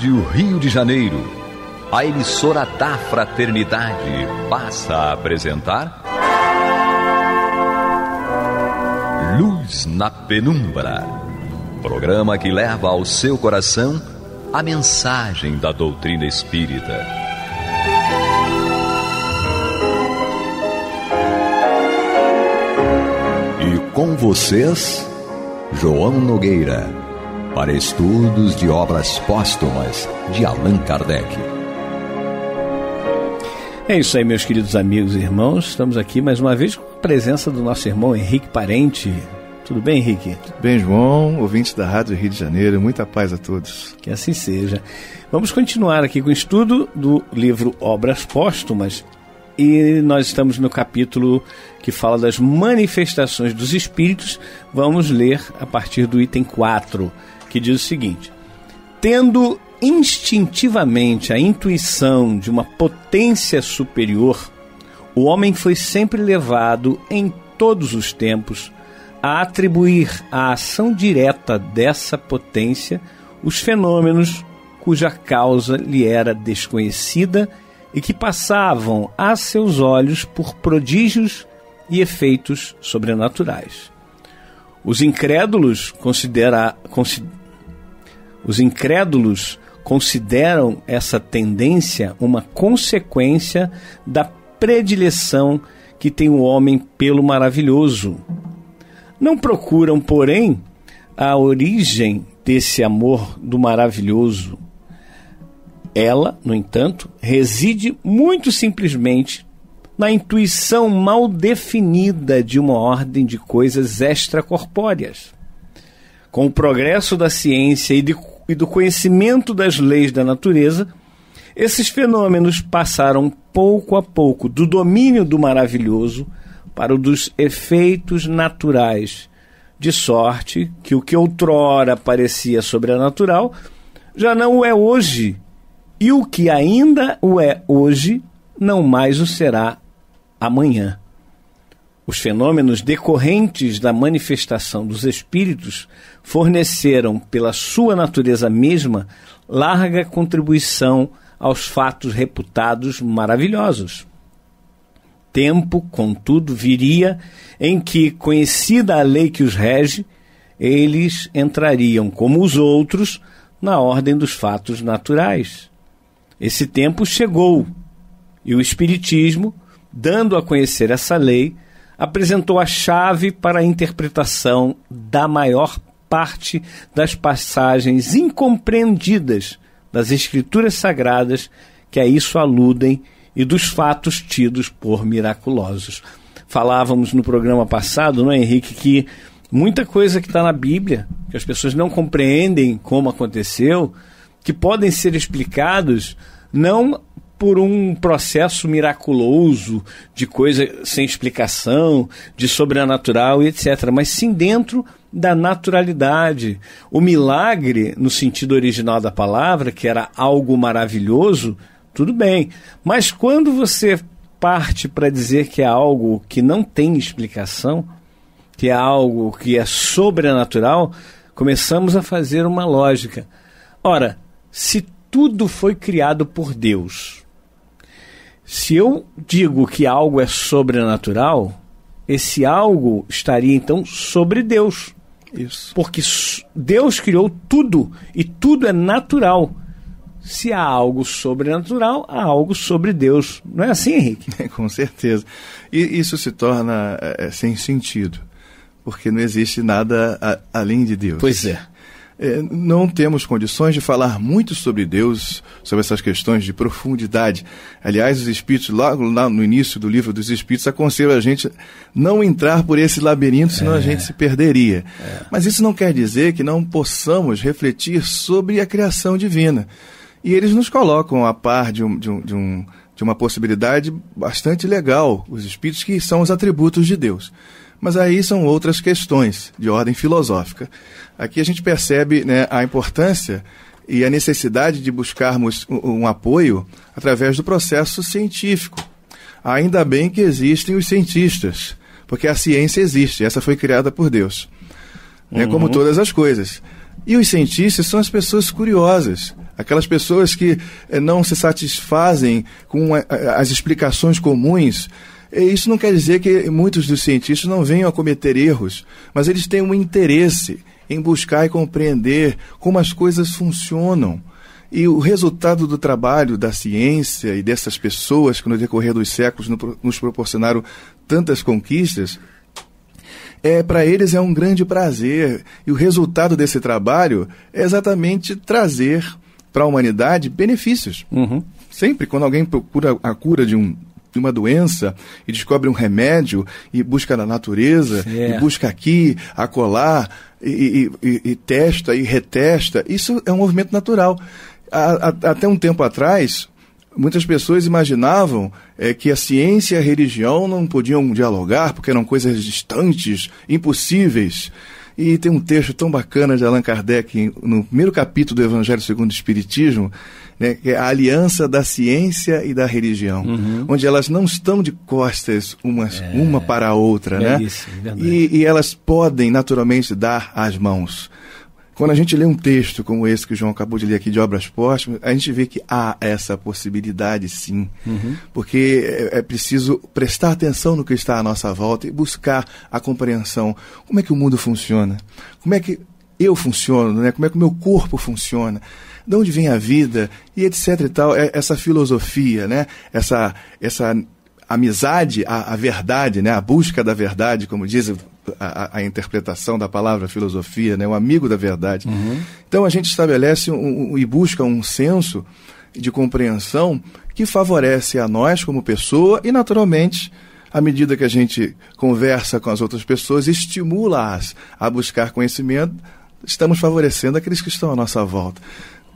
Rádio Rio de Janeiro, a emissora da fraternidade, passa a apresentar Luz na Penumbra, programa que leva ao seu coração a mensagem da doutrina espírita. E com vocês, João Nogueira, para estudos de obras póstumas de Allan Kardec. É isso aí, meus queridos amigos e irmãos. Estamos aqui mais uma vez com a presença do nosso irmão Henrique Parente. Tudo bem, Henrique? Tudo bem, João, ouvintes da Rádio Rio de Janeiro. Muita paz a todos. Que assim seja. Vamos continuar aqui com o estudo do livro Obras Póstumas. E nós estamos no capítulo que fala das manifestações dos espíritos. Vamos ler a partir do item 4, que diz o seguinte: tendo instintivamente a intuição de uma potência superior, o homem foi sempre levado, em todos os tempos, a atribuir à ação direta dessa potência os fenômenos cuja causa lhe era desconhecida e que passavam a seus olhos por prodígios e efeitos sobrenaturais. Os incrédulos consideram essa tendência uma consequência da predileção que tem o homem pelo maravilhoso. Não procuram, porém, a origem desse amor do maravilhoso. Ela, no entanto, reside muito simplesmente na intuição mal definida de uma ordem de coisas extracorpóreas. Com o progresso da ciência e do conhecimento das leis da natureza, esses fenômenos passaram pouco a pouco do domínio do maravilhoso para o dos efeitos naturais, de sorte que o que outrora parecia sobrenatural já não o é hoje, e o que ainda o é hoje não mais o será amanhã. Os fenômenos decorrentes da manifestação dos espíritos forneceram, pela sua natureza mesma, larga contribuição aos fatos reputados maravilhosos. Tempo, contudo, viria em que, conhecida a lei que os rege, eles entrariam, como os outros, na ordem dos fatos naturais. Esse tempo chegou, e o Espiritismo, dando a conhecer essa lei, apresentou a chave para a interpretação da maior parte das passagens incompreendidas das Escrituras Sagradas que a isso aludem e dos fatos tidos por miraculosos. Falávamos no programa passado, não é, Henrique, que muita coisa que está na Bíblia, que as pessoas não compreendem como aconteceu, que podem ser explicados não por um processo miraculoso, de coisa sem explicação, de sobrenatural e etc., mas sim dentro da naturalidade. O milagre, no sentido original da palavra, que era algo maravilhoso, tudo bem. Mas quando você parte para dizer que é algo que não tem explicação, que é algo que é sobrenatural, começamos a fazer uma lógica. Ora, se tudo foi criado por Deus, se eu digo que algo é sobrenatural, esse algo estaria então sobre Deus. Isso. Porque Deus criou tudo e tudo é natural. Se há algo sobrenatural, há algo sobre Deus. Não é assim, Henrique? Com certeza. E isso se torna sem sentido, porque não existe nada além de Deus. Pois é. Não temos condições de falar muito sobre Deus, sobre essas questões de profundidade. Aliás, os Espíritos, logo lá no início do livro dos Espíritos, aconselham a gente não entrar por esse labirinto, senão a gente se perderia. Mas isso não quer dizer que não possamos refletir sobre a criação divina. E eles nos colocam a par de uma possibilidade bastante legal, os Espíritos, que são os atributos de Deus. Mas aí são outras questões de ordem filosófica. Aqui a gente percebe, né, a importância e a necessidade de buscarmos um apoio através do processo científico. Ainda bem que existem os cientistas, porque a ciência existe, essa foi criada por Deus, né, como todas as coisas. E os cientistas são as pessoas curiosas, aquelas pessoas que não se satisfazem com as explicações comuns. Isso não quer dizer que muitos dos cientistas não venham a cometer erros, mas eles têm um interesse em buscar e compreender como as coisas funcionam. E o resultado do trabalho da ciência e dessas pessoas que no decorrer dos séculos nos proporcionaram tantas conquistas, para eles é um grande prazer. E o resultado desse trabalho é exatamente trazer para a humanidade benefícios. Uhum. Sempre quando alguém procura a cura de uma doença e descobre um remédio e busca na natureza, e busca aqui, acolá, e testa e retesta, isso é um movimento natural. Até um tempo atrás, muitas pessoas imaginavam que a ciência e a religião não podiam dialogar porque eram coisas distantes, impossíveis. E tem um texto tão bacana de Allan Kardec, no primeiro capítulo do Evangelho segundo o Espiritismo, né, que é a aliança da ciência e da religião, onde elas não estão de costas uma para a outra, né? Isso, e elas podem naturalmente dar as mãos. Quando a gente lê um texto como esse que o João acabou de ler aqui de Obras Póstumas, a gente vê que há essa possibilidade sim, porque é preciso prestar atenção no que está à nossa volta e buscar a compreensão. Como é que o mundo funciona? Como é que eu funciono? Né? Como é que o meu corpo funciona? De onde vem a vida? E etc e tal. Essa filosofia, né? essa amizade, a verdade, né? A busca da verdade, como diz a interpretação da palavra filosofia, né? O amigo da verdade. Então a gente estabelece e busca um senso de compreensão que favorece a nós como pessoa e, naturalmente, à medida que a gente conversa com as outras pessoas, estimula-as a buscar conhecimento, estamos favorecendo aqueles que estão à nossa volta.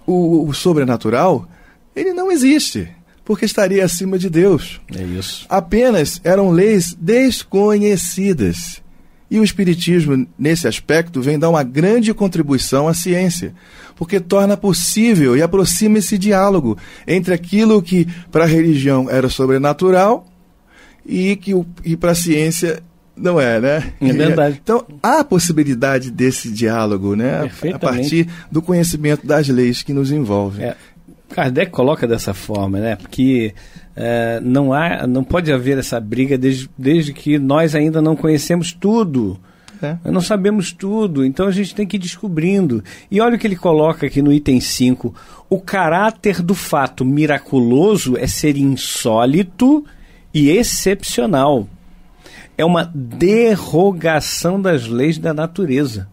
O sobrenatural, ele não existe, porque estaria acima de Deus. É isso. Apenas eram leis desconhecidas. E o Espiritismo, nesse aspecto, vem dar uma grande contribuição à ciência, porque torna possível e aproxima esse diálogo entre aquilo que para a religião era sobrenatural e para a ciência não é, né? É verdade. Então, há a possibilidade desse diálogo, né? A partir do conhecimento das leis que nos envolvem. Kardec coloca dessa forma, né? Porque não pode haver essa briga desde que nós ainda não conhecemos tudo. Não sabemos tudo, então a gente tem que ir descobrindo. E olha o que ele coloca aqui no item 5. O caráter do fato miraculoso é ser insólito e excepcional. É uma derrogação das leis da natureza.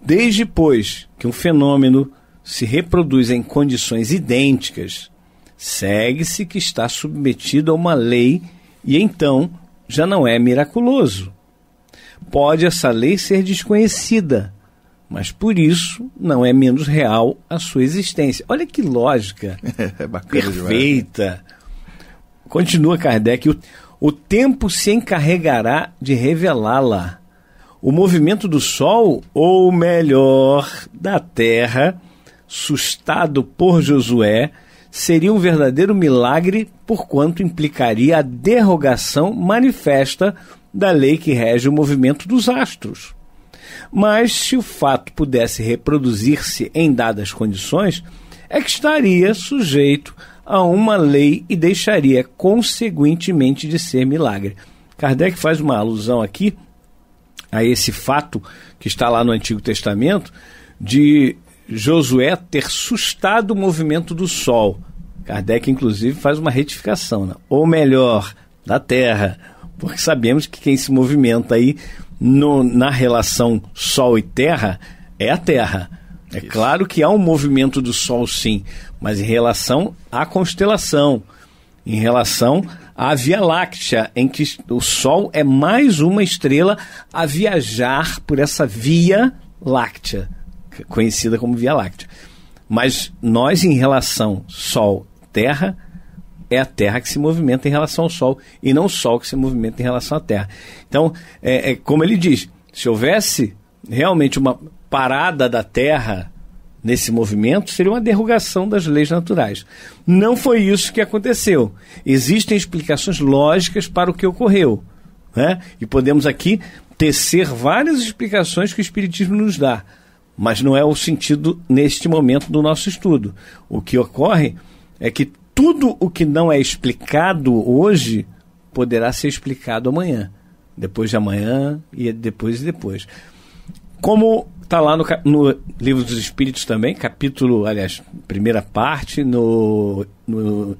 Desde, pois, que um fenômeno se reproduz em condições idênticas, segue-se que está submetido a uma lei e então já não é miraculoso. Pode essa lei ser desconhecida, mas por isso não é menos real a sua existência. Olha que lógica perfeita. Demais. Continua Kardec, o tempo se encarregará de revelá-la. O movimento do Sol, ou melhor, da Terra, sustado por Josué, seria um verdadeiro milagre, porquanto implicaria a derrogação manifesta da lei que rege o movimento dos astros. Mas se o fato pudesse reproduzir-se em dadas condições, é que estaria sujeito a uma lei e deixaria conseguintemente de ser milagre. Kardec faz uma alusão aqui a esse fato que está lá no Antigo Testamento de Josué ter sustado o movimento do Sol. Kardec, inclusive, faz uma retificação, né? Ou melhor, da Terra, porque sabemos que quem se movimenta aí na relação Sol e Terra é a Terra. É claro que há um movimento do Sol, sim, mas em relação à constelação, em relação à Via Láctea, em que o Sol é mais uma estrela a viajar por essa Via Láctea, conhecida como Via Láctea. Mas nós, em relação Sol-Terra, é a Terra que se movimenta em relação ao Sol, e não o Sol que se movimenta em relação à Terra. Então, como ele diz, se houvesse realmente uma parada da Terra nesse movimento, seria uma derrogação das leis naturais. Não foi isso que aconteceu. Existem explicações lógicas para o que ocorreu, né? E podemos aqui tecer várias explicações que o Espiritismo nos dá. Mas não é o sentido neste momento do nosso estudo. O que ocorre é que tudo o que não é explicado hoje poderá ser explicado amanhã, depois de amanhã e depois. Como está lá no Livro dos Espíritos também, primeira parte, no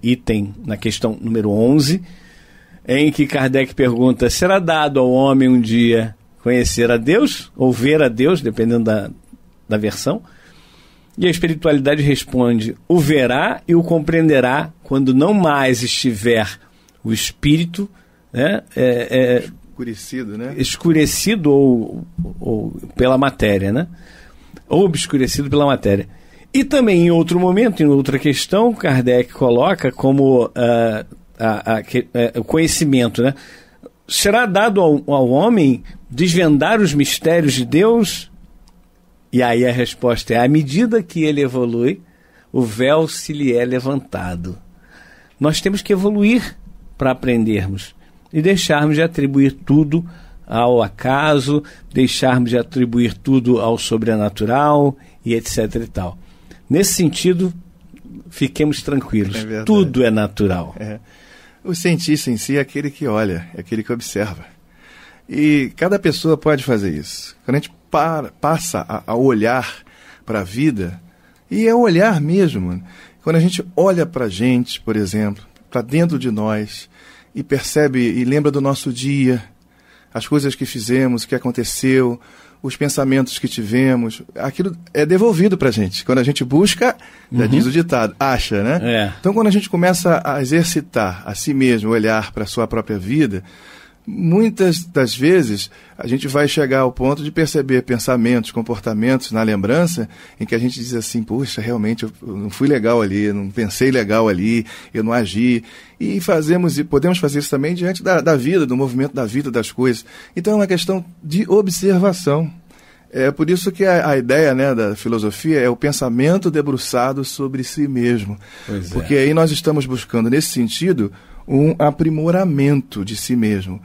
item, na questão número 11, em que Kardec pergunta: será dado ao homem um dia conhecer a Deus, ou ver a Deus, dependendo da versão? E a espiritualidade responde: o verá e o compreenderá quando não mais estiver o espírito, né, escurecido ou pela matéria, né? Ou obscurecido pela matéria. E também em outro momento, em outra questão, Kardec coloca como o conhecimento, né? Será dado ao homem desvendar os mistérios de Deus? E aí a resposta é: à medida que ele evolui, o véu se lhe é levantado. Nós temos que evoluir para aprendermos e deixarmos de atribuir tudo ao acaso, deixarmos de atribuir tudo ao sobrenatural e etc e tal. Nesse sentido, fiquemos tranquilos. Tudo é natural. O cientista em si é aquele que olha, é aquele que observa. E cada pessoa pode fazer isso. Quando a gente passa a olhar para a vida, e é olhar mesmo, quando a gente olha para a gente, por exemplo, para dentro de nós, e percebe e lembra do nosso dia, as coisas que fizemos, o que aconteceu, os pensamentos que tivemos, aquilo é devolvido para a gente. Quando a gente busca, já diz o ditado, acha, né? Então, quando a gente começa a exercitar a si mesmo, olhar para a sua própria vida, muitas das vezes a gente vai chegar ao ponto de perceber pensamentos, comportamentos na lembrança em que a gente diz assim: puxa, realmente eu não fui legal ali, eu não pensei legal ali, eu não agi. E podemos fazer isso também diante da vida, do movimento da vida, das coisas. Então é uma questão de observação. É por isso que a ideia, né, da filosofia é o pensamento debruçado sobre si mesmo. Porque aí nós estamos buscando, nesse sentido, um aprimoramento de si mesmo,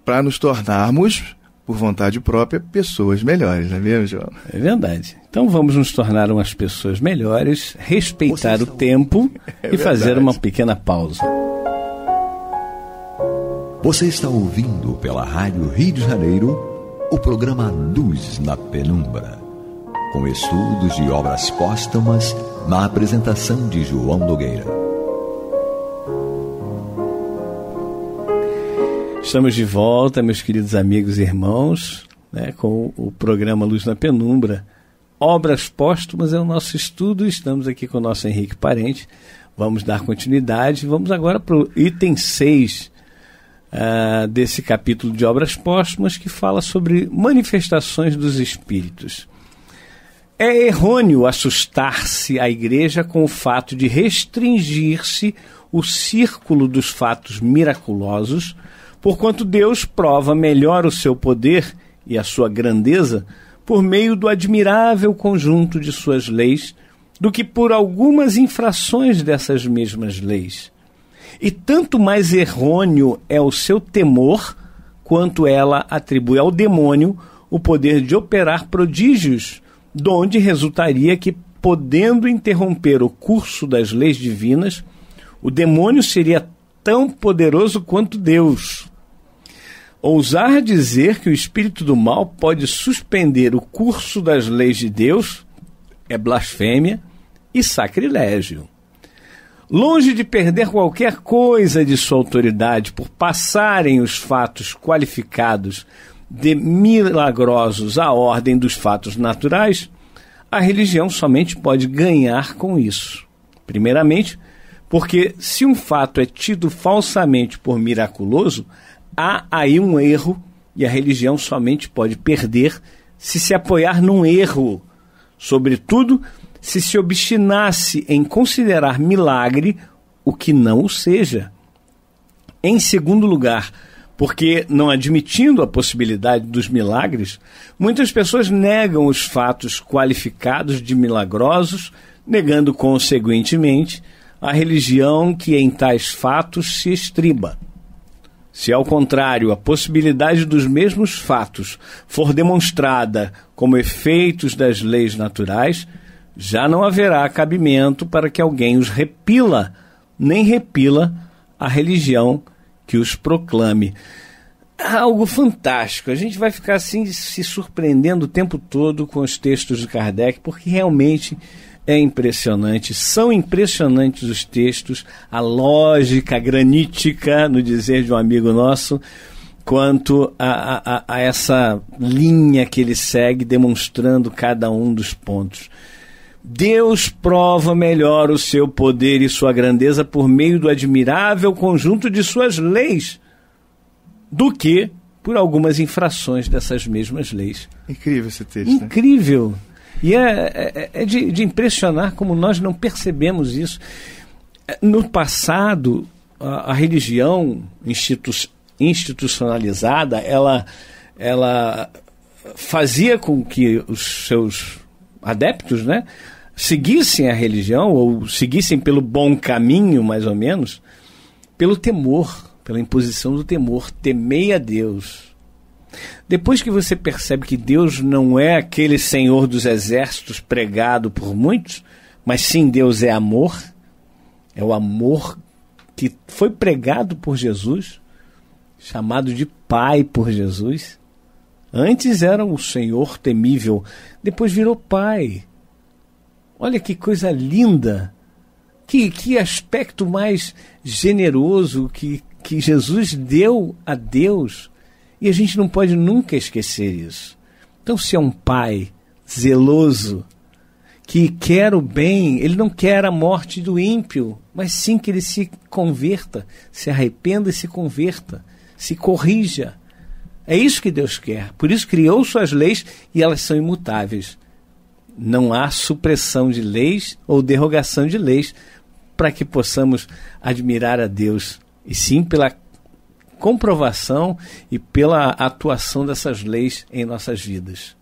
para nos tornarmos, por vontade própria, pessoas melhores, não é mesmo, João? É verdade. Então vamos nos tornar umas pessoas melhores, respeitar o tempo e fazer uma pequena pausa. Você está ouvindo pela Rádio Rio de Janeiro o programa Luz na Penumbra, com estudos de obras póstumas na apresentação de João Nogueira. Estamos de volta, meus queridos amigos e irmãos, né, com o programa Luz na Penumbra. Obras póstumas é o nosso estudo. Estamos aqui com o nosso Henrique Parente. Vamos dar continuidade. Vamos agora para o item 6 desse capítulo de Obras Póstumas, que fala sobre manifestações dos espíritos. É errôneo assustar-se a Igreja com o fato de restringir-se o círculo dos fatos miraculosos, porquanto Deus prova melhor o seu poder e a sua grandeza por meio do admirável conjunto de suas leis do que por algumas infrações dessas mesmas leis. E tanto mais errôneo é o seu temor, quanto ela atribui ao demônio o poder de operar prodígios, donde resultaria que, podendo interromper o curso das leis divinas, o demônio seria tão poderoso quanto Deus. Ousar dizer que o espírito do mal pode suspender o curso das leis de Deus é blasfêmia e sacrilégio. Longe de perder qualquer coisa de sua autoridade por passarem os fatos qualificados de milagrosos à ordem dos fatos naturais, a religião somente pode ganhar com isso. Primeiramente, porque se um fato é tido falsamente por miraculoso, há aí um erro e a religião somente pode perder se se apoiar num erro, sobretudo se se obstinasse em considerar milagre o que não o seja. Em segundo lugar, porque, não admitindo a possibilidade dos milagres, muitas pessoas negam os fatos qualificados de milagrosos, negando, consequentemente, a religião que em tais fatos se estriba. Se, ao contrário, a possibilidade dos mesmos fatos for demonstrada como efeitos das leis naturais, já não haverá cabimento para que alguém os repila, nem repila a religião que os proclame. Algo fantástico. A gente vai ficar assim se surpreendendo o tempo todo com os textos de Kardec, porque realmente é impressionante. São impressionantes os textos, a lógica granítica, no dizer de um amigo nosso, quanto a essa linha que ele segue, demonstrando cada um dos pontos. Deus prova melhor o seu poder e sua grandeza por meio do admirável conjunto de suas leis, do que por algumas infrações dessas mesmas leis. Incrível esse texto. Incrível. Né? E é de impressionar como nós não percebemos isso. No passado, a religião institucionalizada, ela fazia com que os seus adeptos, né, seguissem a religião, ou seguissem pelo bom caminho, mais ou menos, pelo temor, pela imposição do temor. Temei a Deus. Depois que você percebe que Deus não é aquele Senhor dos exércitos pregado por muitos, mas sim Deus é amor, é o amor que foi pregado por Jesus, chamado de Pai por Jesus. Antes era o Senhor temível, depois virou Pai. Olha que coisa linda, que aspecto mais generoso que Jesus deu a Deus, e a gente não pode nunca esquecer isso. Então, se é um pai zeloso, que quer o bem, ele não quer a morte do ímpio, mas sim que ele se converta, se arrependa e se converta, se corrija. É isso que Deus quer. Por isso criou suas leis e elas são imutáveis. Não há supressão de leis ou derrogação de leis para que possamos admirar a Deus, e sim pela comprovação e pela atuação dessas leis em nossas vidas.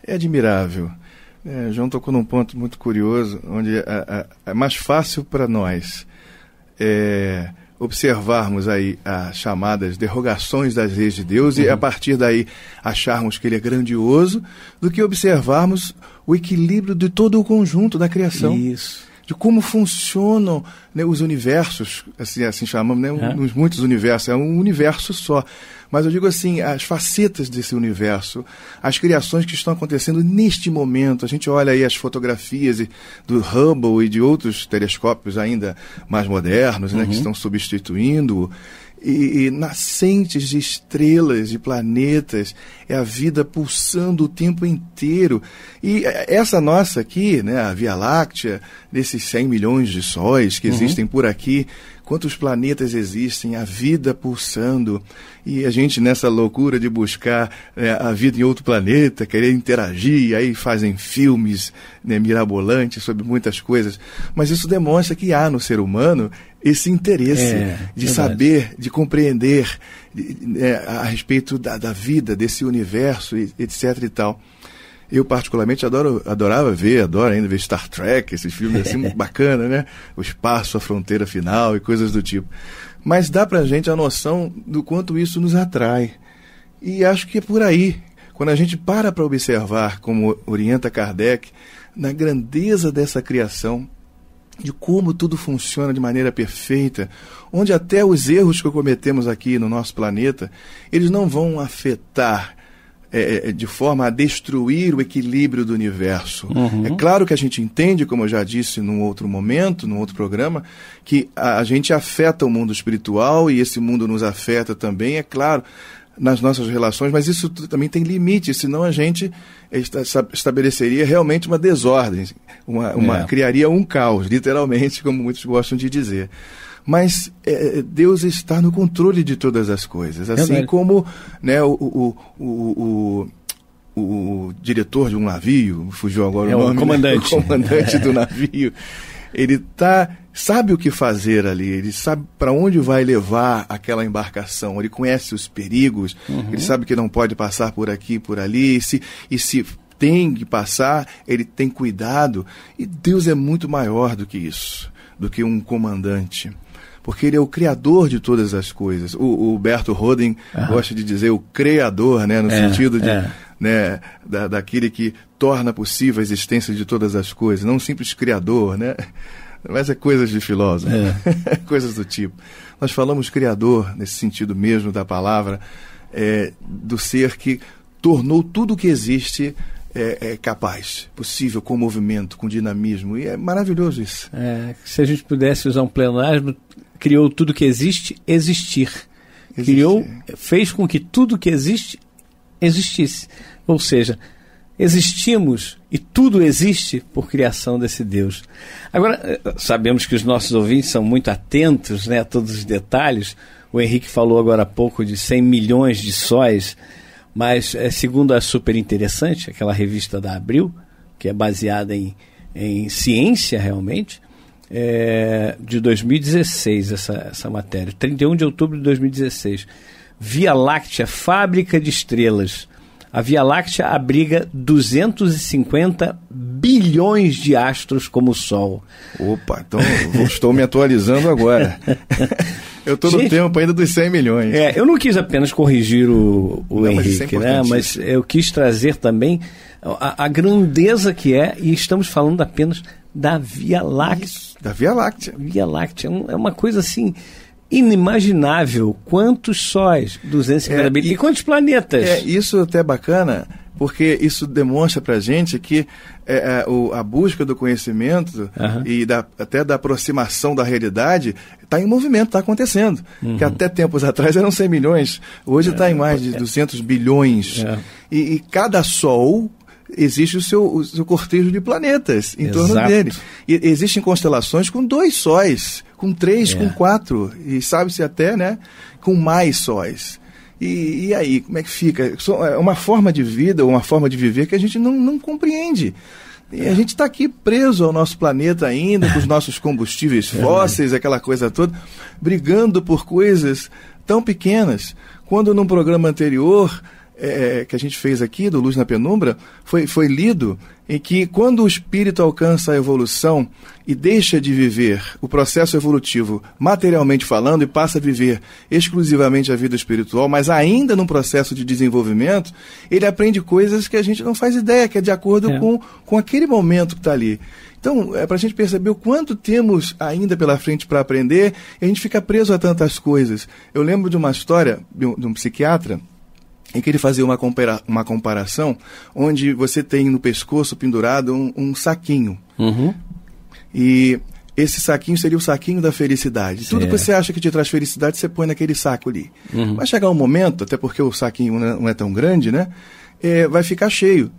É admirável. João tocou num ponto muito curioso, onde é mais fácil para nós observarmos aí as chamadas derrogações das leis de Deus e a partir daí acharmos que ele é grandioso, do que observarmos o equilíbrio de todo o conjunto da criação. Isso. De como funcionam, né, os universos, assim chamamos, né, muitos universos, é um universo só. Mas eu digo assim, as facetas desse universo, as criações que estão acontecendo neste momento. A gente olha aí as fotografias do Hubble e de outros telescópios ainda mais modernos, né, que estão substituindo, e nascentes de estrelas, de planetas, é a vida pulsando o tempo inteiro. E essa nossa aqui, né, a Via Láctea, desses 100 milhões de sóis que existem por aqui, quantos planetas existem, a vida pulsando, e a gente nessa loucura de buscar a vida em outro planeta, querer interagir, e aí fazem filmes, né, mirabolantes sobre muitas coisas. Mas isso demonstra que há no ser humano esse interesse de saber, de compreender a respeito da vida, desse universo, etc. e tal. Eu, particularmente, adoro ainda ver Star Trek, esses filmes assim, bacana, né? O espaço, a fronteira final e coisas do tipo. Mas dá pra gente a noção do quanto isso nos atrai. E acho que é por aí. Quando a gente para observar, como orienta Kardec, na grandeza dessa criação, de como tudo funciona de maneira perfeita, onde até os erros que cometemos aqui no nosso planeta, eles não vão afetar de forma a destruir o equilíbrio do universo. É claro que a gente entende, como eu já disse num outro momento, num outro programa, que a gente afeta o mundo espiritual e esse mundo nos afeta também, é claro, nas nossas relações, mas isso também tem limite, senão a gente estabeleceria realmente uma desordem, criaria um caos, literalmente, como muitos gostam de dizer. Mas Deus está no controle de todas as coisas, assim como, né, o diretor de um navio, fugiu agora o nome, comandante. O comandante do navio, ele sabe o que fazer ali, ele sabe para onde vai levar aquela embarcação, ele conhece os perigos, ele sabe que não pode passar por aqui, por ali, e se tem que passar, ele tem cuidado, e Deus é muito maior do que isso, do que um comandante. porque ele é o criador de todas as coisas. O Berto Roden gosta de dizer o criador, né, no sentido de, né, daquele que torna possível a existência de todas as coisas, não um simples criador, né? Mas é coisas de filósofo, coisas do tipo. Nós falamos criador, nesse sentido mesmo da palavra, do ser que tornou tudo o que existe capaz, possível, com movimento, com dinamismo, e é maravilhoso isso. Se a gente pudesse usar um pleonasmo, criou tudo que existe, existir. Fez com que tudo que existe, existisse. Ou seja, existimos e tudo existe por criação desse Deus. Agora, sabemos que os nossos ouvintes são muito atentos, né, a todos os detalhes. O Henrique falou agora há pouco de 100 milhões de sóis, mas segundo a Super Interessante, aquela revista da Abril, que é baseada em ciência realmente, de 2016 essa matéria, 31 de outubro de 2016. Via Láctea, fábrica de estrelas. A Via Láctea abriga 250 bilhões de astros como o Sol. Opa, então estou me atualizando agora. Eu estou no tempo ainda dos 100 milhões. Eu não quis apenas corrigir o Henrique, né? Mas eu quis trazer também a grandeza que é, e estamos falando apenas da Via Láctea. Isso, da Via Láctea. Via Láctea é uma coisa assim inimaginável. Quantos sóis? 250 bilhões. E quantos planetas? Isso até é bacana, porque isso demonstra para a gente que a busca do conhecimento e até da aproximação da realidade está em movimento, está acontecendo. Que até tempos atrás eram 100 milhões, hoje está em mais de 200 bilhões. E cada Sol existe o seu cortejo de planetas em torno dele. E existem constelações com 2 sóis, com 3, com 4, e sabe-se até, né, com mais sóis. E aí, como é que fica? É uma forma de vida, uma forma de viver que a gente não compreende. E a gente está aqui preso ao nosso planeta ainda, com os nossos combustíveis fósseis, aquela coisa toda, brigando por coisas tão pequenas. Quando num programa anterior que a gente fez aqui, do Luz na Penumbra, foi lido em que quando o espírito alcança a evolução e deixa de viver o processo evolutivo materialmente falando e passa a viver exclusivamente a vida espiritual, mas ainda num processo de desenvolvimento, ele aprende coisas que a gente não faz ideia, que é de acordo com aquele momento que está ali. Então, para a gente perceber o quanto temos ainda pela frente para aprender, e a gente fica preso a tantas coisas. Eu lembro de uma história de um psiquiatra, em que ele fazia uma comparação, onde você tem no pescoço pendurado um saquinho. E esse saquinho seria o saquinho da felicidade. Tudo que você acha que te traz felicidade, você põe naquele saco ali. Vai chegar um momento, até porque o saquinho não é tão grande, né? Vai ficar cheio.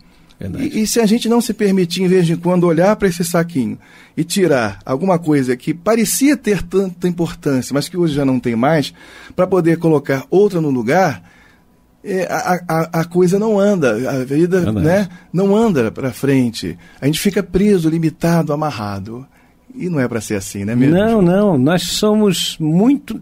E se a gente não se permitir, em vez de quando, olhar para esse saquinho e tirar alguma coisa que parecia ter tanta importância, mas que hoje já não tem mais, para poder colocar outra no lugar, a coisa não anda, a vida, né, não anda para frente. A gente fica preso, limitado, amarrado. E não é para ser assim, né mesmo? Não. Nós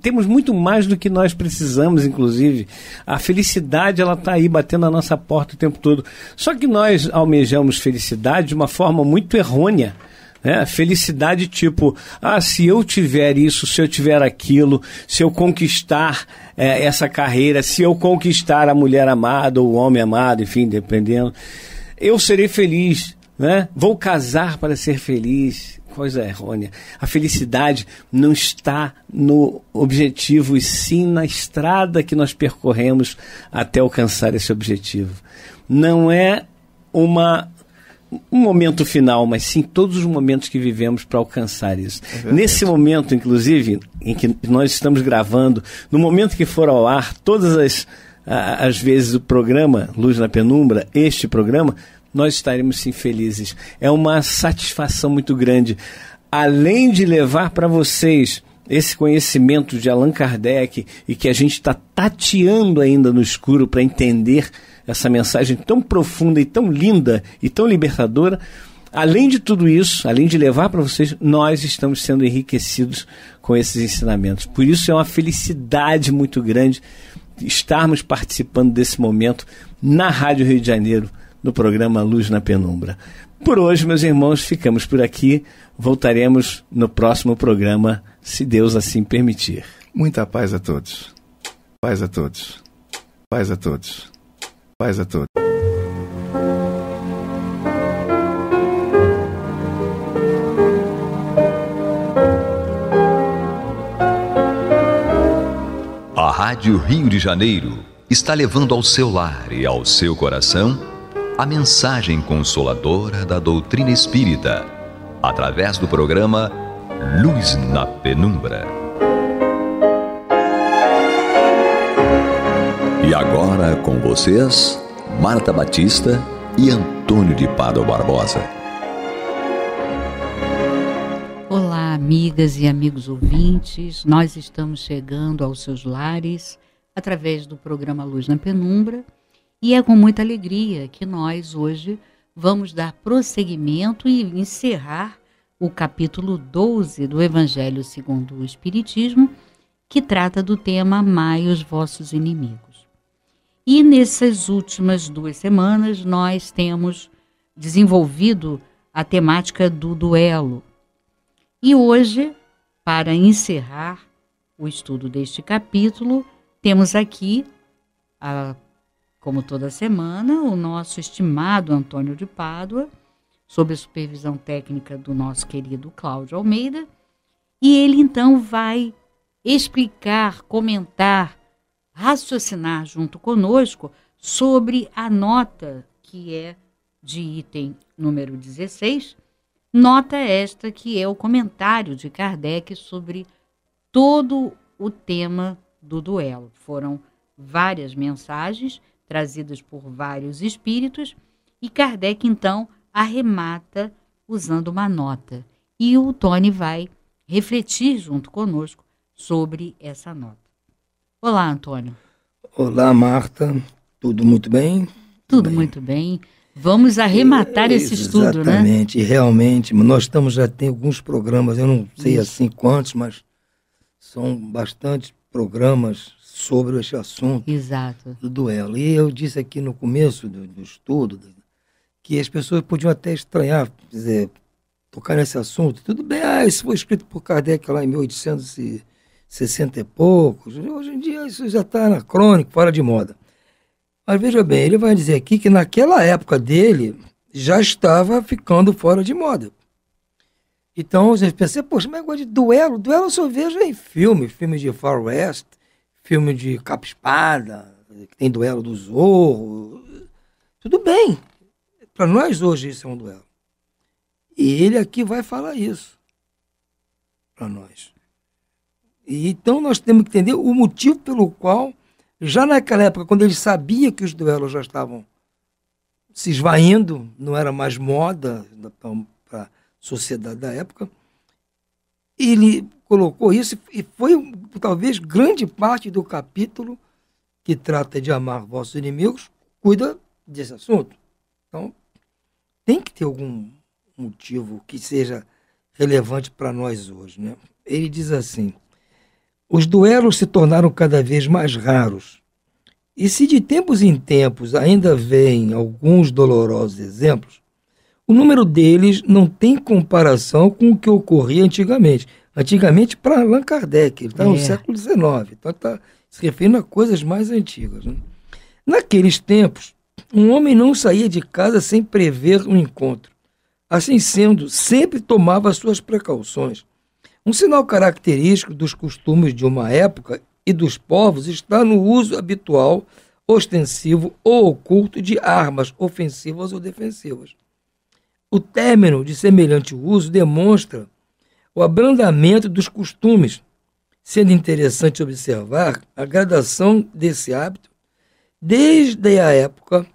temos muito mais do que nós precisamos, inclusive. A felicidade, ela está aí batendo a nossa porta o tempo todo. Só que nós almejamos felicidade de uma forma muito errônea. Felicidade tipo, se eu tiver isso, se eu tiver aquilo, se eu conquistar essa carreira, se eu conquistar a mulher amada ou o homem amado, enfim, dependendo, eu serei feliz, né? Vou casar para ser feliz. Coisa errônea. A felicidade não está no objetivo, e sim na estrada que nós percorremos até alcançar esse objetivo. Não é um momento final, mas sim todos os momentos que vivemos para alcançar isso. Nesse momento, inclusive, em que nós estamos gravando, no momento que for ao ar, todas as vezes o programa Luz na Penumbra, este programa, nós estaremos sim felizes. É uma satisfação muito grande. Além de levar para vocês esse conhecimento de Allan Kardec, e que a gente está tateando ainda no escuro para entender essa mensagem tão profunda e tão linda e tão libertadora, além de tudo isso, além de levar para vocês, nós estamos sendo enriquecidos com esses ensinamentos. Por isso é uma felicidade muito grande estarmos participando desse momento na Rádio Rio de Janeiro, no programa Luz na Penumbra. Por hoje, meus irmãos, ficamos por aqui. Voltaremos no próximo programa se Deus assim permitir. Muita paz a todos. Paz a todos. Paz a todos. Paz a todos. A Rádio Rio de Janeiro está levando ao seu lar e ao seu coração a mensagem consoladora da doutrina espírita, através do programa Luz na Penumbra. E agora com vocês, Marta Batista e Antônio de Pádua Barbosa. Olá, amigas e amigos ouvintes, nós estamos chegando aos seus lares através do programa Luz na Penumbra e é com muita alegria que nós hoje vamos dar prosseguimento e encerrar o capítulo 12 do Evangelho segundo o Espiritismo, que trata do tema Amai os vossos inimigos. E nessas últimas 2 semanas nós temos desenvolvido a temática do duelo. E hoje, para encerrar o estudo deste capítulo, temos aqui, como toda semana, o nosso estimado Antônio de Pádua, sob a supervisão técnica do nosso querido Cláudio Almeida, e ele então vai explicar, comentar, raciocinar junto conosco sobre a nota que é de item número 16, nota esta que é o comentário de Kardec sobre todo o tema do duelo. Foram várias mensagens trazidas por vários espíritos e Kardec então arremata usando uma nota. E o Tony vai refletir junto conosco sobre essa nota. Olá, Antônio. Olá, Marta. Tudo muito bem? Tudo muito bem. Vamos arrematar esse estudo, né? Exatamente, realmente. Nós já tem alguns programas, eu não sei assim quantos, mas são bastantes programas sobre esse assunto. Exato. Do duelo. E eu disse aqui no começo do estudo que as pessoas podiam até estranhar, quer dizer, tocar nesse assunto. Tudo bem, isso foi escrito por Kardec lá em 1860 e poucos. Hoje em dia isso já está anacrônico, fora de moda. Mas veja bem, ele vai dizer aqui que naquela época dele já estava ficando fora de moda. Então, você pensa, poxa, mas negócio de duelo eu só vejo em filmes de Far West, filme de capa-espada, que tem duelo do Zorro. Tudo bem. Para nós hoje isso é um duelo. E ele aqui vai falar isso para nós. E então nós temos que entender o motivo pelo qual, já naquela época, quando ele sabia que os duelos já estavam se esvaindo, não era mais moda para a sociedade da época, ele colocou isso e foi talvez grande parte do capítulo que trata de amar vossos inimigos, cuida desse assunto. Então, tem que ter algum motivo que seja relevante para nós hoje, né? Ele diz assim: os duelos se tornaram cada vez mais raros. E se de tempos em tempos ainda vêm alguns dolorosos exemplos, o número deles não tem comparação com o que ocorria antigamente. Antigamente, para Allan Kardec, ele está no século XIX, então está se referindo a coisas mais antigas, né? Naqueles tempos, um homem não saía de casa sem prever um encontro. Assim sendo, sempre tomava suas precauções. Um sinal característico dos costumes de uma época e dos povos está no uso habitual, ostensivo ou oculto de armas ofensivas ou defensivas. O término de semelhante uso demonstra o abrandamento dos costumes, sendo interessante observar a gradação desse hábito desde a época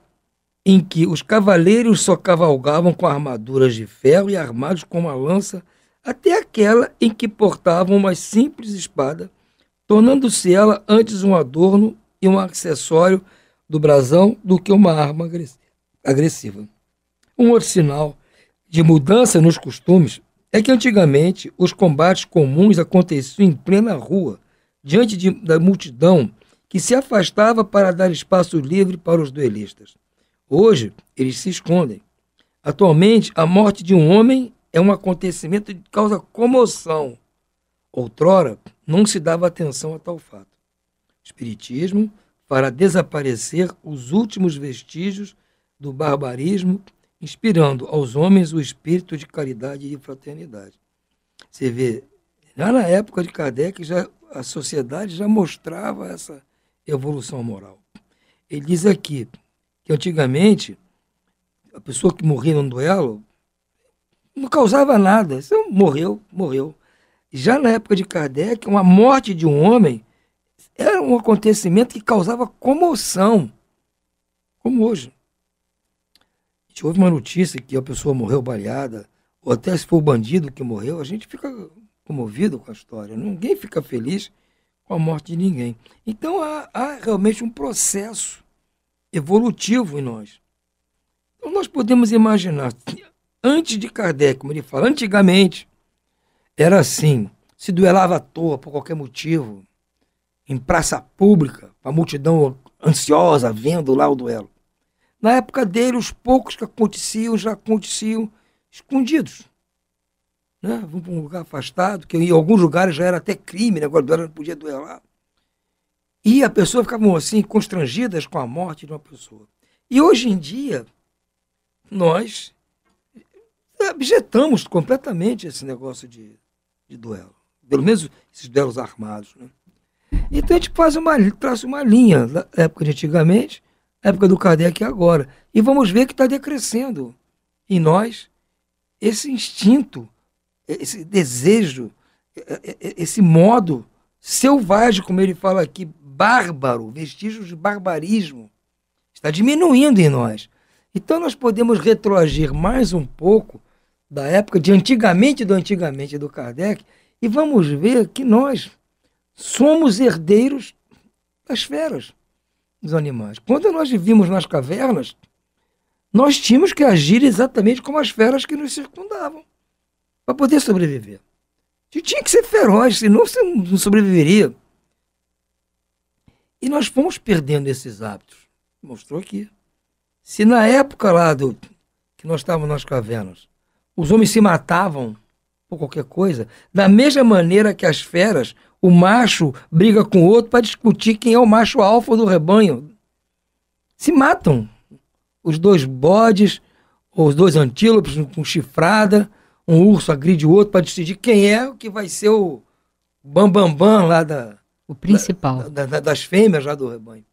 em que os cavaleiros só cavalgavam com armaduras de ferro e armados com uma lança, até aquela em que portavam uma simples espada, tornando-se ela antes um adorno e um acessório do brasão do que uma arma agressiva. Um outro sinal de mudança nos costumes é que antigamente os combates comuns aconteciam em plena rua, diante da multidão que se afastava para dar espaço livre para os duelistas. Hoje, eles se escondem. Atualmente, a morte de um homem é um acontecimento que causa comoção. outrora, não se dava atenção a tal fato. O Espiritismo fará desaparecer os últimos vestígios do barbarismo, inspirando aos homens o espírito de caridade e fraternidade. Você vê, já na época de Kardec, a sociedade já mostrava essa evolução moral. Ele diz aqui que antigamente a pessoa que morria num duelo não causava nada, então, morreu. Já na época de Kardec, uma morte de um homem era um acontecimento que causava comoção, como hoje. A gente ouve uma notícia que a pessoa morreu baleada, ou até se for o bandido que morreu, a gente fica comovido com a história. Ninguém fica feliz com a morte de ninguém. Então há realmente um processo evolutivo em nós. Então nós podemos imaginar, antes de Kardec, como ele fala, antigamente era assim, se duelava à toa por qualquer motivo, em praça pública, a multidão ansiosa vendo lá o duelo. Na época dele, os poucos que aconteciam já aconteciam escondidos. Né? Vão para um lugar afastado, que em alguns lugares já era até crime, né? Agora não podia duelar. E a pessoa ficava assim, constrangidas com a morte de uma pessoa. E hoje em dia, nós abjetamos completamente esse negócio de duelo. Pelo menos esses duelos armados. Né? Então a gente traça uma linha da época de antigamente, época do Kardec e agora. E vamos ver que está decrescendo em nós esse instinto, esse desejo, esse modo selvagem, como ele fala aqui, bárbaro, vestígios de barbarismo. Está diminuindo em nós. Então nós podemos retroagir mais um pouco da época de antigamente do Kardec e vamos ver que nós somos herdeiros das feras, dos animais. Quando nós vivíamos nas cavernas, nós tínhamos que agir exatamente como as feras que nos circundavam para poder sobreviver. A gente tinha que ser feroz, senão você não sobreviveria. E nós fomos perdendo esses hábitos. Mostrou aqui. Se na época lá que nós estávamos nas cavernas, os homens se matavam por qualquer coisa, da mesma maneira que as feras, o macho briga com o outro para discutir quem é o macho alfa do rebanho. Se matam. Os dois bodes, ou os dois antílopes com chifrada, um urso agride o outro para decidir quem é o que vai ser o bambambam lá o principal. Das fêmeas lá do rebanho.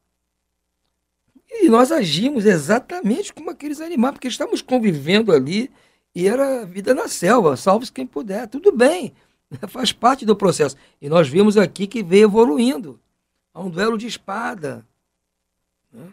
E nós agimos exatamente como aqueles animais, porque estamos convivendo ali e era vida na selva, salve-se quem puder, tudo bem, faz parte do processo. E nós vimos aqui que veio evoluindo a um duelo de espada. Né?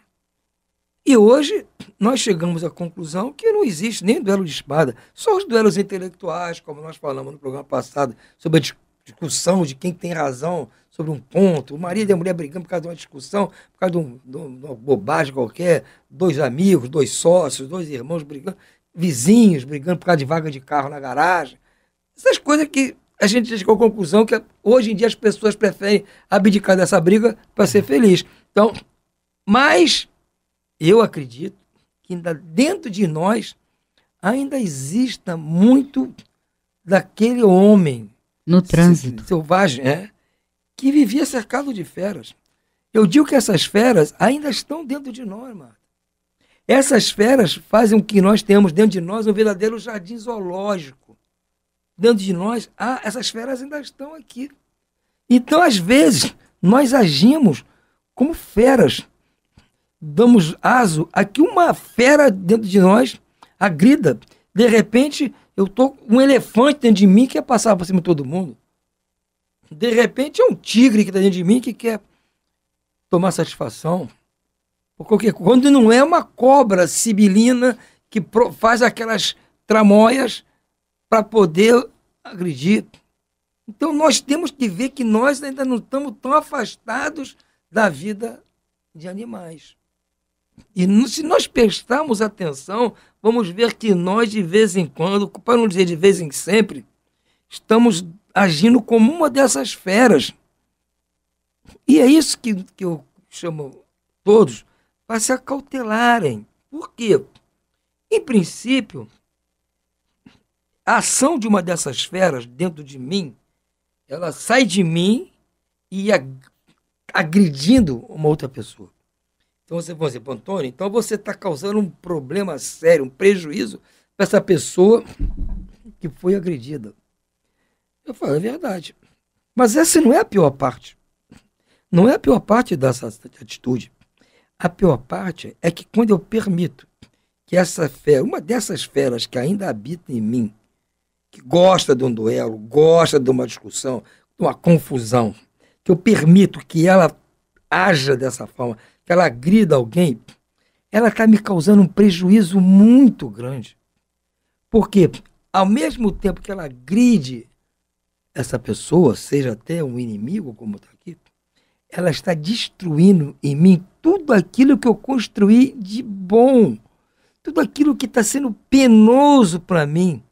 E hoje nós chegamos à conclusão que não existe nem duelo de espada, só os duelos intelectuais, como nós falamos no programa passado, sobre a discussão de quem tem razão sobre um ponto, o marido e a mulher brigando por causa de uma discussão, por causa de uma bobagem qualquer, dois amigos, dois sócios, dois irmãos brigando, vizinhos brigando por causa de vaga de carro na garagem. Essas coisas que a gente chegou à conclusão que hoje em dia as pessoas preferem abdicar dessa briga para ser feliz. Então, mas eu acredito que ainda dentro de nós ainda exista muito daquele homem no trânsito selvagem, que vivia cercado de feras. Eu digo que essas feras ainda estão dentro de nós, Marta. Essas feras fazem com que nós tenhamos dentro de nós um verdadeiro jardim zoológico. Dentro de nós, essas feras ainda estão aqui. Então, às vezes, nós agimos como feras. Damos aso a que uma fera dentro de nós agrida. De repente, eu estou com um elefante dentro de mim que quer passar por cima de todo mundo. De repente, é um tigre que está dentro de mim que quer tomar satisfação. Porque quando não é uma cobra sibilina que faz aquelas tramóias para poder agredir. Então, nós temos que ver que nós ainda não estamos tão afastados da vida de animais. E se nós prestarmos atenção, vamos ver que nós, de vez em quando, para não dizer de vez em sempre, estamos agindo como uma dessas feras. E é isso que eu chamo todos para se acautelarem. Por quê? Em princípio, a ação de uma dessas feras dentro de mim ela sai de mim e agredindo uma outra pessoa. Então você vai dizer, Antônio, então você está causando um problema sério, um prejuízo para essa pessoa que foi agredida. Eu falo, é verdade. Mas essa não é a pior parte. Não é a pior parte dessa atitude. A pior parte é que quando eu permito que essa fera, uma dessas feras que ainda habita em mim, que gosta de um duelo, gosta de uma discussão, de uma confusão, que eu permito que ela haja dessa forma, que ela agrida alguém, ela está me causando um prejuízo muito grande. Porque, ao mesmo tempo que ela agride essa pessoa, seja até um inimigo, como está aqui, ela está destruindo em mim tudo aquilo que eu construí de bom, tudo aquilo que está sendo penoso para mim.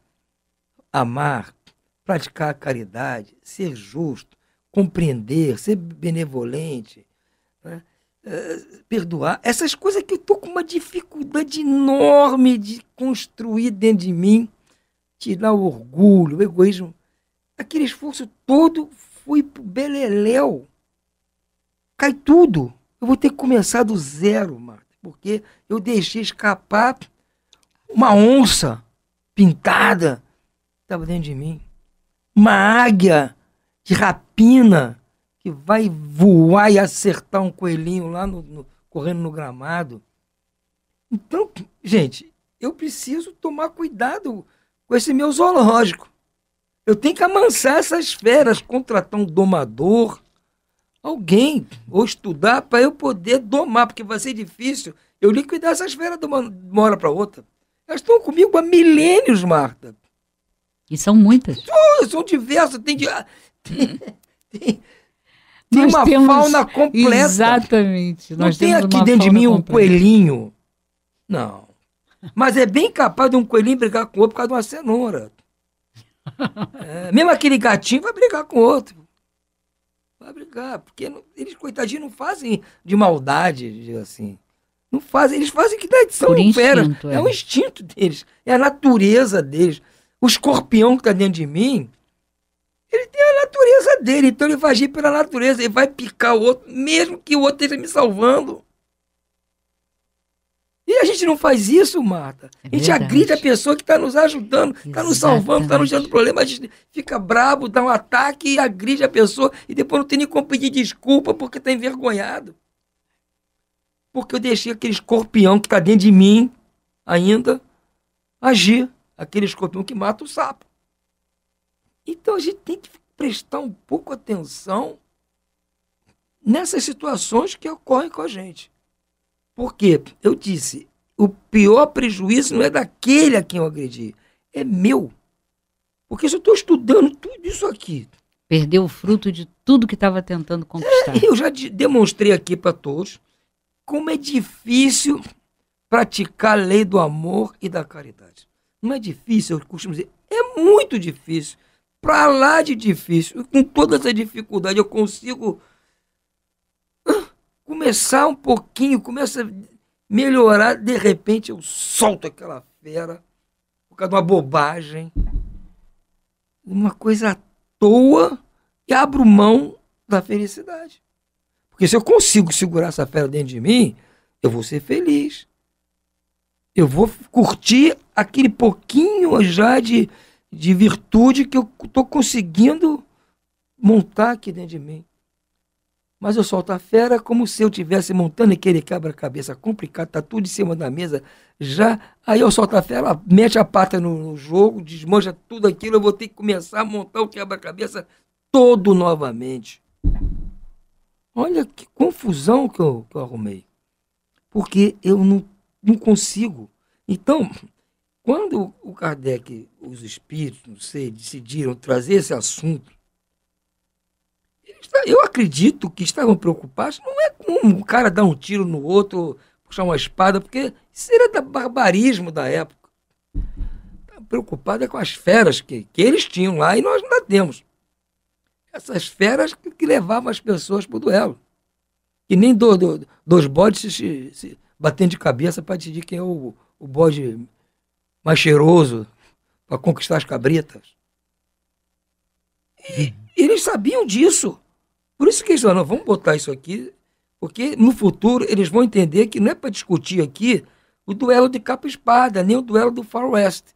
Amar, praticar a caridade, ser justo, compreender, ser benevolente, né? Perdoar, essas coisas que eu estou com uma dificuldade enorme de construir dentro de mim, tirar o orgulho, o egoísmo. Aquele esforço todo foi pro beleléu. Cai tudo. Eu vou ter que começar do zero, Marta, porque eu deixei escapar uma onça pintada que estava dentro de mim. Uma águia de rapina que vai voar e acertar um coelhinho lá correndo no gramado. Então, gente, eu preciso tomar cuidado com esse meu zoológico. Eu tenho que amansar essas feras, contratar um domador, alguém, ou estudar para eu poder domar, porque vai ser difícil eu liquidar essas feras de uma hora para outra. Elas estão comigo há milênios, Marta. E são muitas. São diversas, tem uma fauna completa. Exatamente. Não tem aqui dentro de mim um coelhinho. Não. Mas é bem capaz de um coelhinho brigar com outro por causa de uma cenoura. Mesmo aquele gatinho vai brigar com outro. Vai brigar, porque eles, coitadinhos, não fazem de maldade, assim. Não fazem, eles fazem que são feras. É um instinto deles, é a natureza deles. O escorpião que está dentro de mim, ele tem a natureza dele, então ele vai agir pela natureza, ele vai picar o outro, mesmo que o outro esteja me salvando. E a gente não faz isso, Marta. A gente agride a pessoa que está nos ajudando, está nos salvando, está nos dando problema. A gente fica brabo, dá um ataque e agride a pessoa e depois não tem nem como pedir desculpa porque está envergonhado. Porque eu deixei aquele escorpião que está dentro de mim ainda agir. Aquele escorpião que mata o sapo. Então a gente tem que prestar um pouco atenção nessas situações que ocorrem com a gente. Porque, eu disse, o pior prejuízo não é daquele a quem eu agredi, é meu. Porque se eu estou estudando tudo isso aqui... Perdeu o fruto de tudo que estava tentando conquistar. Eu já demonstrei aqui para todos como é difícil praticar a lei do amor e da caridade. Não é difícil, eu costumo dizer, é muito difícil. Para lá de difícil. Com toda essa dificuldade eu consigo começar um pouquinho, começa a melhorar, de repente eu solto aquela fera por causa de uma bobagem, uma coisa à toa, e abro mão da felicidade. Porque se eu consigo segurar essa fera dentro de mim, eu vou ser feliz. Eu vou curtir aquele pouquinho já de virtude que eu estou conseguindo montar aqui dentro de mim. Mas eu solto a fera como se eu estivesse montando aquele quebra-cabeça complicado, tá tudo em cima da mesa já. Aí eu solto a fera, ela mete a pata no jogo, desmancha tudo aquilo, eu vou ter que começar a montar o quebra-cabeça todo novamente. Olha que confusão que eu arrumei. Porque eu não consigo. Então, quando o Kardec, os espíritos, não sei, decidiram trazer esse assunto, eu acredito que estavam preocupados, não é com um cara dar um tiro no outro, puxar uma espada, porque isso era do barbarismo da época. Estavam preocupados com as feras que eles tinham lá e nós ainda temos. Essas feras que levavam as pessoas para o duelo. E nem dois bodes se batendo de cabeça para decidir quem é o bode mais cheiroso para conquistar as cabritas. E eles sabiam disso. Por isso que eles falaram, vamos botar isso aqui, porque no futuro eles vão entender que não é para discutir aqui o duelo de capa e espada, nem o duelo do Far West.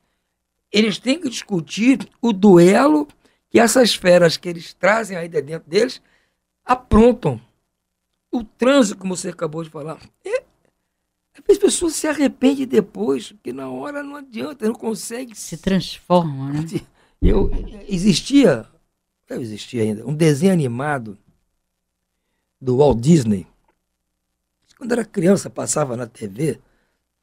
Eles têm que discutir o duelo que essas feras que eles trazem aí dentro deles aprontam. O trânsito, como você acabou de falar, as pessoas se arrependem depois, porque na hora não adianta, não consegue. Se transforma, né? Existia ainda, um desenho animado do Walt Disney. Quando era criança, passava na TV.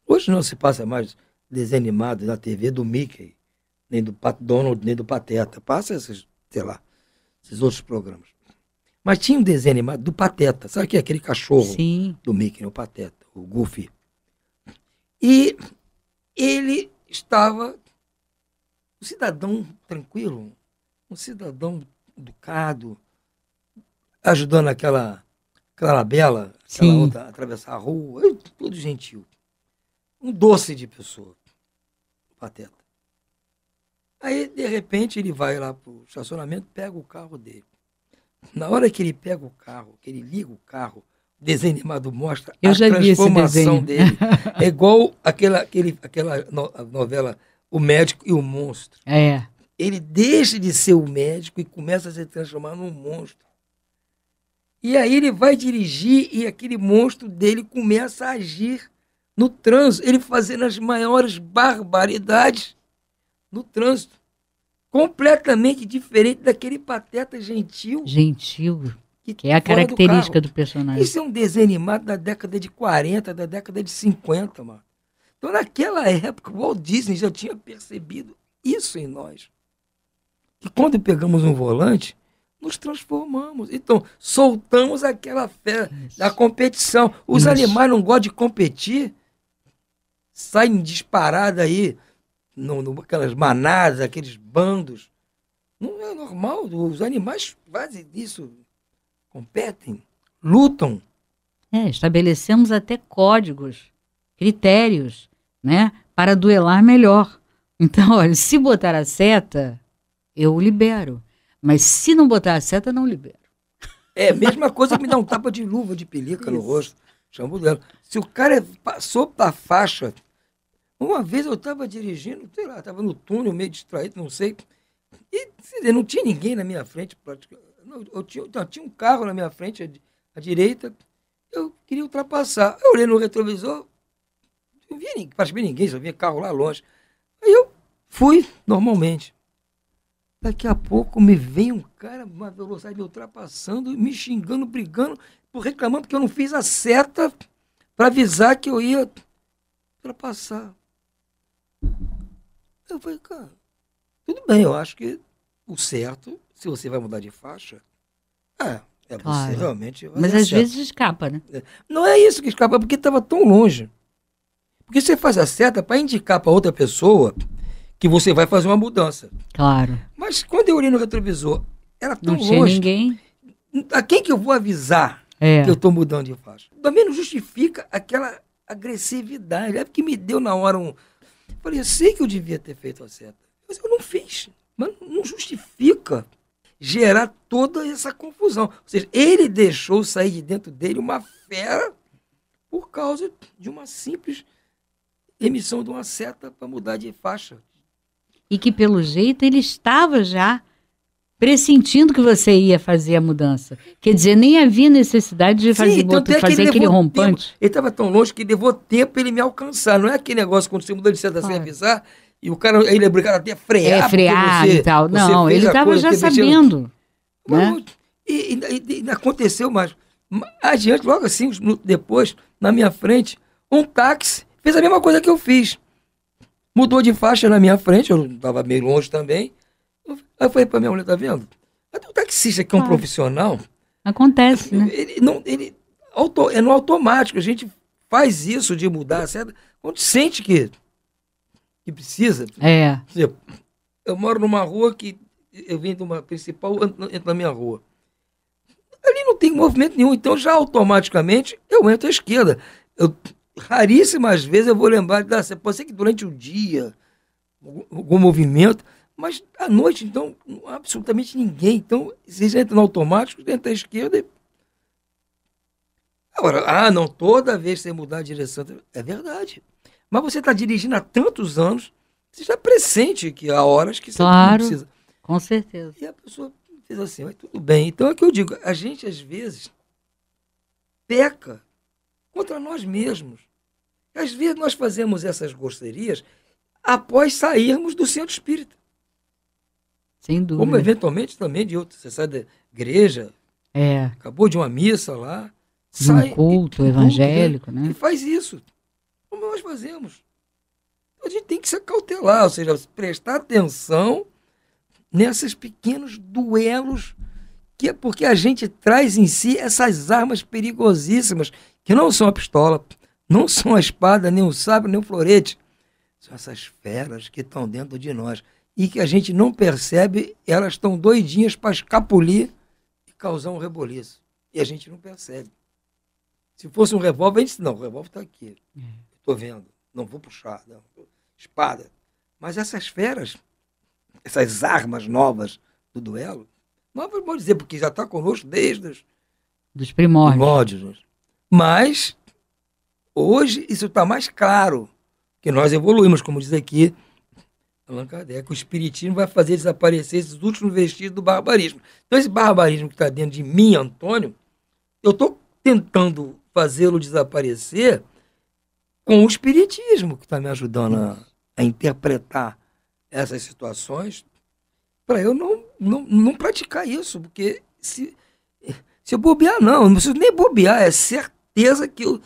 Hoje não se passa mais desenho animado na TV do Mickey, nem do Donald, nem do Pateta. Passa esses outros programas. Mas tinha um desenho animado do Pateta. Sabe o que é aquele cachorro? Sim. Do Mickey, o Pateta, o Goofy. E ele estava um cidadão tranquilo, um cidadão educado, ajudando aquela bela, aquela outra a atravessar a rua, tudo gentil. Um doce de pessoa, o Pateta. Aí, de repente, ele vai lá pro estacionamento, pega o carro dele. Na hora que ele pega o carro, que ele liga o carro, o desenho animado mostra a transformação dele. É igual aquela novela O Médico e o Monstro. É. Ele deixa de ser o médico e começa a se transformar num monstro. E aí ele vai dirigir e aquele monstro dele começa a agir no trânsito, ele fazendo as maiores barbaridades no trânsito. Completamente diferente daquele Pateta gentil. Gentil, que é a característica do personagem. Isso é um desenho animado da década de 40, da década de 50, mano. Então, naquela época, o Walt Disney já tinha percebido isso em nós. Que quando pegamos um volante, nos transformamos. Então, soltamos aquela fé da competição. Os animais não gostam de competir, saem disparados aí, aquelas manadas, aqueles bandos. Não é normal. Os animais fazem isso, competem, lutam. Estabelecemos até códigos, critérios, né, para duelar melhor. Então, olha, se botar a seta, eu libero. Mas se não botar a seta, não libero. É a mesma coisa que me dá um tapa de luva de pelica no rosto. Chama o duelo. Se o cara passou para a faixa... Uma vez eu estava dirigindo, sei lá, estava no túnel, meio distraído, não sei. E não tinha ninguém na minha frente. Tinha um carro na minha frente, à direita. Eu queria ultrapassar. Eu olhei no retrovisor, não via ninguém, só via carro lá longe. Aí eu fui normalmente. Daqui a pouco me vem um cara, uma velocidade me ultrapassando, me xingando, brigando, reclamando porque eu não fiz a seta para avisar que eu ia ultrapassar. Eu falei, cara, tudo bem, eu acho que o certo, se você vai mudar de faixa, claro. Você realmente... Mas às vezes escapa, né? Não é isso que escapa, porque estava tão longe. Porque você faz a seta para indicar para outra pessoa que você vai fazer uma mudança. Claro. Mas quando eu olhei no retrovisor, era tão longe. Não tinha ninguém. A quem que eu vou avisar que eu estou mudando de faixa? Também não justifica aquela agressividade. É porque me deu na hora um... Eu falei, eu sei que eu devia ter feito a seta, mas eu não fiz. Mas não justifica gerar toda essa confusão. Ou seja, ele deixou sair de dentro dele uma fera por causa de uma simples emissão de uma seta para mudar de faixa. E que, pelo jeito, ele estava já pressentindo que você ia fazer a mudança. Quer dizer, nem havia necessidade de fazer aquele rompante. Ele estava tão longe que levou tempo para ele me alcançar. Não é aquele negócio quando você muda de seta sem avisar e o cara, ele é obrigado até a frear. Frear e tal. Não, ele estava já sabendo. Né? E aconteceu mais. Adiante, logo assim, depois, na minha frente, um táxi fez a mesma coisa que eu fiz. Mudou de faixa na minha frente, eu estava meio longe também. Aí eu falei para minha mulher, tá vendo? O taxista que é um profissional... Acontece, né? É no automático, a gente faz isso de mudar, certo? Quando sente que precisa. Eu moro numa rua que eu venho de uma principal, entro na minha rua. Ali não tem movimento nenhum, então já automaticamente eu entro à esquerda. Raríssimas vezes eu vou lembrar, pode ser que durante o dia, algum movimento, Mas à noite, então, não há absolutamente ninguém. Então, vocês entram no automático, entra à esquerda e... Agora, não, toda vez que você mudar a direção, é verdade. Mas você está dirigindo há tantos anos, você já pressente que há horas que você não precisa. Com certeza. E a pessoa fez assim, mas tudo bem. Então é o que eu digo, a gente às vezes peca contra nós mesmos. Às vezes nós fazemos essas grosserias após sairmos do centro espírita. Sem dúvida. Como eventualmente também de outros. Você sai da igreja, acabou de uma missa lá, sai um culto evangélico, né? E faz isso. Como nós fazemos. A gente tem que se cautelar, ou seja, prestar atenção nesses pequenos duelos, que é porque a gente traz em si essas armas perigosíssimas, que não são a pistola, não são a espada, nem o sabre, nem o florete. São essas feras que estão dentro de nós e que a gente não percebe, elas estão doidinhas para escapulir e causar um reboliço. E a gente não percebe. Se fosse um revólver, a gente não, o revólver está aqui. Estou vendo, não vou puxar, não. Espada. Mas essas feras, essas armas novas do duelo, novas vou dizer, porque já está conosco desde dos primórdios. Mas hoje isso está mais claro, que nós evoluímos, como diz aqui Allan Kardec. O espiritismo vai fazer desaparecer esses últimos vestígios do barbarismo. Então esse barbarismo que está dentro de mim, Antônio, eu estou tentando fazê-lo desaparecer com o espiritismo, que está me ajudando a interpretar essas situações, para eu não praticar isso, porque se eu bobear, não preciso nem bobear, é certeza que eu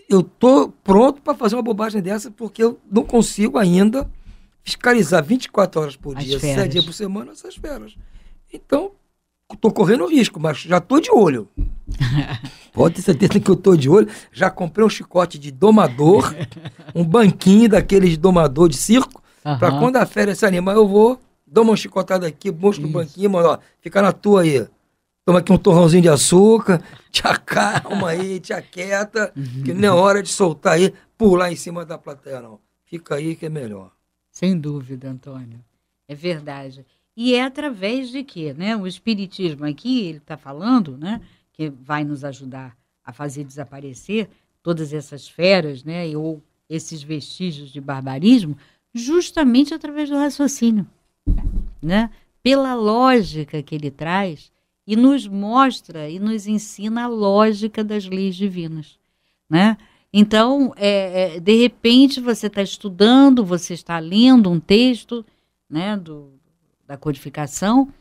estou pronto para fazer uma bobagem dessa, porque eu não consigo ainda fiscalizar 24 horas por dia, 7 dias por semana, essas feras. Então, estou correndo risco, mas já estou de olho. Pode ter certeza que eu estou de olho. Já comprei um chicote de domador, um banquinho daqueles de domador de circo, para quando a fera se animar, eu vou, dou uma chicotada aqui, mostro no banquinho, mano, ó, fica na tua aí. Toma aqui um torrãozinho de açúcar, te acalma aí, te aquieta, que não é hora de soltar aí, pular em cima da plateia, não. Fica aí que é melhor. Sem dúvida, Antônio. É verdade. E é através de quê, né? O espiritismo aqui, ele está falando, né? Que vai nos ajudar a fazer desaparecer todas essas feras, né? Ou esses vestígios de barbarismo, justamente através do raciocínio, né? Pela lógica que ele traz e nos mostra e nos ensina a lógica das leis divinas, né? Então, de repente, você está estudando, você está lendo um texto, né, da codificação,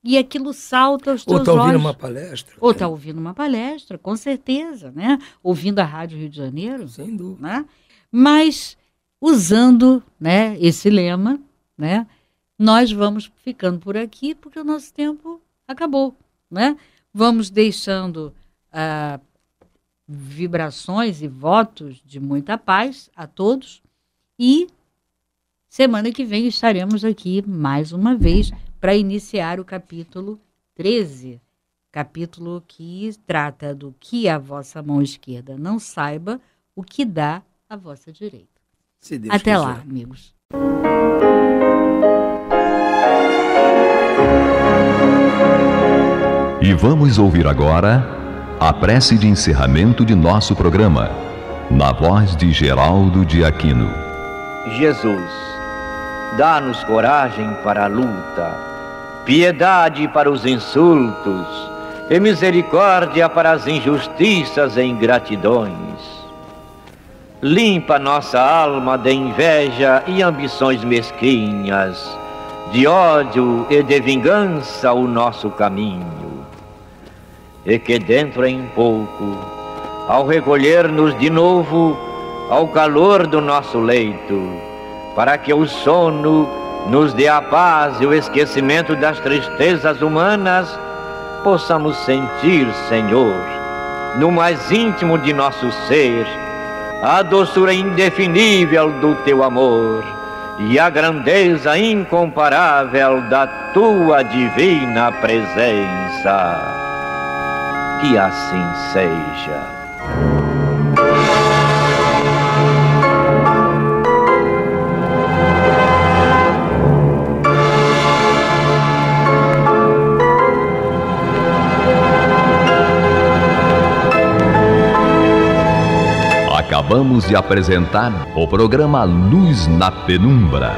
e aquilo salta aos teus olhos. Ou está ouvindo uma palestra. Ou está ouvindo uma palestra, com certeza, né? Ouvindo a Rádio Rio de Janeiro. Sem dúvida. Né? Mas, usando, né, esse lema, né, nós vamos ficando por aqui, porque o nosso tempo acabou. Né? Vamos deixando vibrações e votos de muita paz a todos, e semana que vem estaremos aqui mais uma vez para iniciar o capítulo 13, capítulo que trata do que a vossa mão esquerda não saiba, o que dá a vossa direita. Se Deus Até quiser. lá, amigos. E vamos ouvir agora a prece de encerramento de nosso programa, na voz de Geraldo de Aquino. Jesus, dá-nos coragem para a luta, piedade para os insultos e misericórdia para as injustiças e ingratidões. Limpa nossa alma de inveja e ambições mesquinhas, de ódio e de vingança o nosso caminho. E que dentro em pouco, ao recolher-nos de novo ao calor do nosso leito, para que o sono nos dê a paz e o esquecimento das tristezas humanas, possamos sentir, Senhor, no mais íntimo de nosso ser, a doçura indefinível do Teu amor e a grandeza incomparável da Tua divina presença. Que assim seja. Acabamos de apresentar o programa Luz na Penumbra,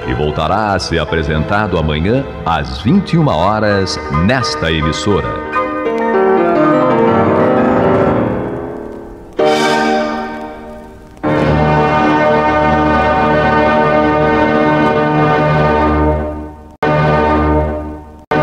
que voltará a ser apresentado amanhã às 21 horas nesta emissora.